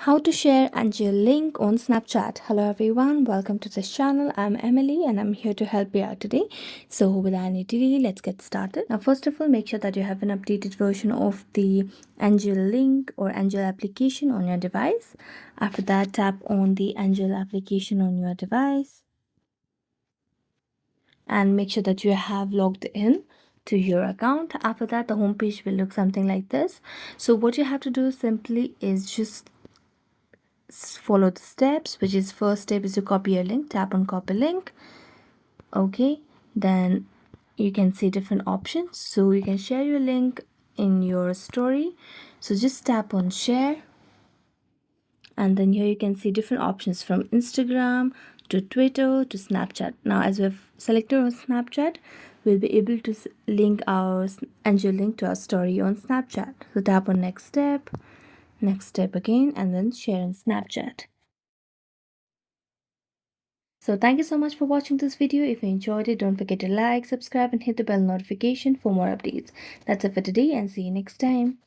How to share NGL link on Snapchat. Hello everyone, welcome to this channel. I'm Emily and I'm here to help you out today. So without any delay, let's get started. Now first of all, make sure that you have an updated version of the NGL link or NGL application on your device. After that, tap on the NGL application on your device and make sure that you have logged in to your account. After that, the home page will look something like this. So what you have to do simply is just follow the steps, which is first step is to copy your link. Tap on copy link. Okay, then you can see different options, so you can share your link in your story. So just tap on share, and then here you can see different options from Instagram to Twitter to Snapchat. Now as we've selected on Snapchat, we'll be able to link our NGL link to our story on Snapchat. So tap on next step again, and then share in Snapchat. So thank you so much for watching this video. If you enjoyed it, don't forget to like, subscribe and hit the bell notification for more updates. That's it for today and see you next time.